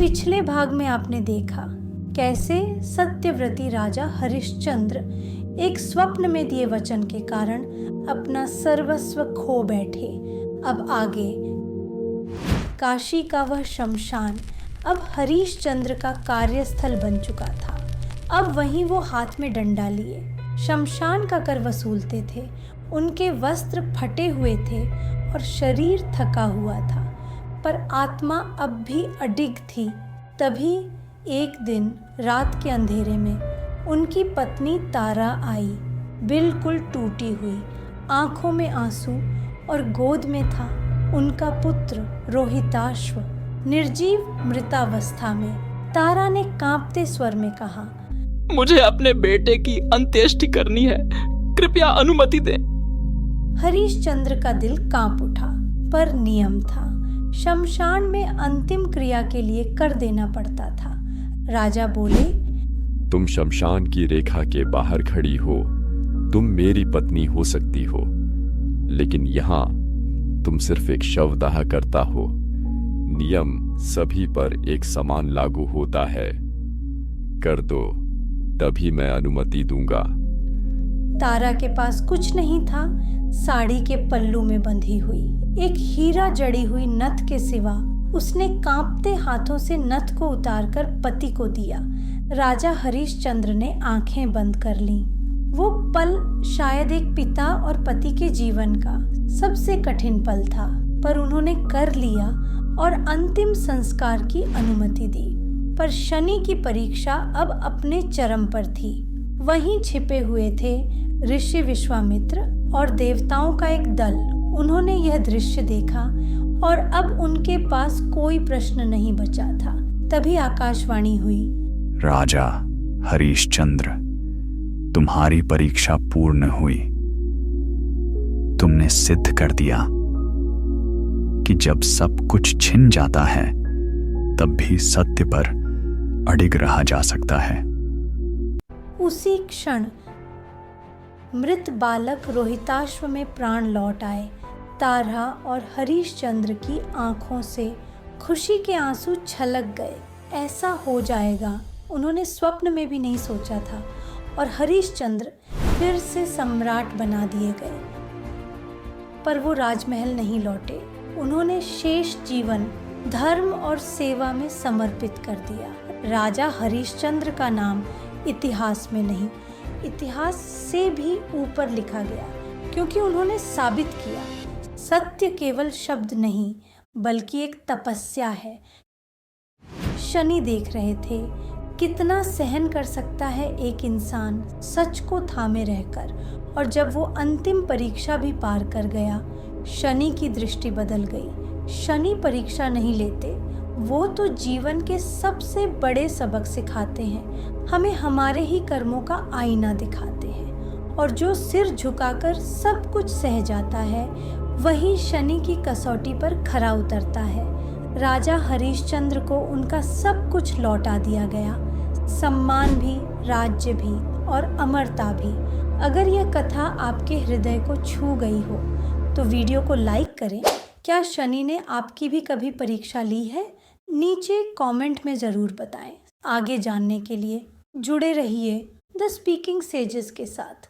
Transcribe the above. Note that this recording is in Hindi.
पिछले भाग में आपने देखा कैसे सत्यव्रती राजा हरिश्चंद्र एक स्वप्न में दिए वचन के कारण अपना सर्वस्व खो बैठे। अब आगे काशी का वह शमशान अब हरिश्चंद्र का कार्यस्थल बन चुका था। अब वहीं वो हाथ में डंडा लिए शमशान का कर वसूलते थे। उनके वस्त्र फटे हुए थे और शरीर थका हुआ था, पर आत्मा अब भी अडिग थी। तभी एक दिन रात के अंधेरे में उनकी पत्नी तारा आई, बिल्कुल टूटी हुई, आंखों में आंसू, और गोद में था उनका पुत्र रोहिताश्व, निर्जीव मृतावस्था में। तारा ने कांपते स्वर में कहा, मुझे अपने बेटे की अंत्येष्टि करनी है, कृपया अनुमति दें। हरिश्चंद्र का दिल कांप उठा, पर नियम था, शमशान में अंतिम क्रिया के लिए कर देना पड़ता था। राजा बोले, तुम शमशान की रेखा के बाहर खड़ी हो, तुम मेरी पत्नी हो सकती हो, लेकिन यहाँ तुम सिर्फ एक शवदाह करता हो। नियम सभी पर एक समान लागू होता है। कर दो, तभी मैं अनुमति दूंगा। तारा के पास कुछ नहीं था, साड़ी के पल्लू में बंधी हुई एक हीरा जड़ी हुई नथ के सिवा। उसने कांपते हाथों से नथ को उतारकर पति को दिया। राजा हरिश्चंद्र ने आंखें बंद कर लीं। वो पल शायद एक पिता और पति के जीवन का सबसे कठिन पल था, पर उन्होंने कर लिया और अंतिम संस्कार की अनुमति दी। पर शनि की परीक्षा अब अपने चरम पर थी। वहीं छिपे हुए थे ऋषि विश्वामित्र और देवताओं का एक दल। उन्होंने यह दृश्य देखा और अब उनके पास कोई प्रश्न नहीं बचा था। तभी आकाशवाणी हुई, राजा हरिश्चंद्र, तुम्हारी परीक्षा पूर्ण हुई। तुमने सिद्ध कर दिया कि जब सब कुछ छिन जाता है तब भी सत्य पर अडिग रहा जा सकता है। उसी क्षण मृत बालक रोहिताश्व में प्राण लौट आए। तारा और हरिश्चंद्र की आंखों से खुशी के आंसू छलक गए। ऐसा हो जाएगा उन्होंने स्वप्न में भी नहीं सोचा था, और हरिश्चंद्र फिर से सम्राट बना दिए गए। पर वो राजमहल नहीं लौटे। उन्होंने शेष जीवन धर्म और सेवा में समर्पित कर दिया। राजा हरिश्चंद्र का नाम इतिहास में नहीं, इतिहास से भी ऊपर लिखा गया, क्योंकि उन्होंने साबित किया सत्य केवल शब्द नहीं बल्कि एक तपस्या है। शनि देख रहे थे कितना सहन कर सकता है एक इंसान सच को थामे रहकर, और जब वो अंतिम परीक्षा भी पार कर गया, शनि की दृष्टि बदल गई। शनि परीक्षा नहीं लेते, वो तो जीवन के सबसे बड़े सबक सिखाते हैं, हमें हमारे ही कर्मों का आईना दिखाते हैं। और जो सिर झुकाकर सब कुछ सह जाता है, वही शनि की कसौटी पर खरा उतरता है। राजा हरिश्चंद्र को उनका सब कुछ लौटा दिया गया, सम्मान भी, राज्य भी और अमरता भी। अगर यह कथा आपके हृदय को छू गई हो तो वीडियो को लाइक करें। क्या शनि ने आपकी भी कभी परीक्षा ली है? नीचे कमेंट में ज़रूर बताएं। आगे जानने के लिए जुड़े रहिए द स्पीकिंग सेजेस के साथ।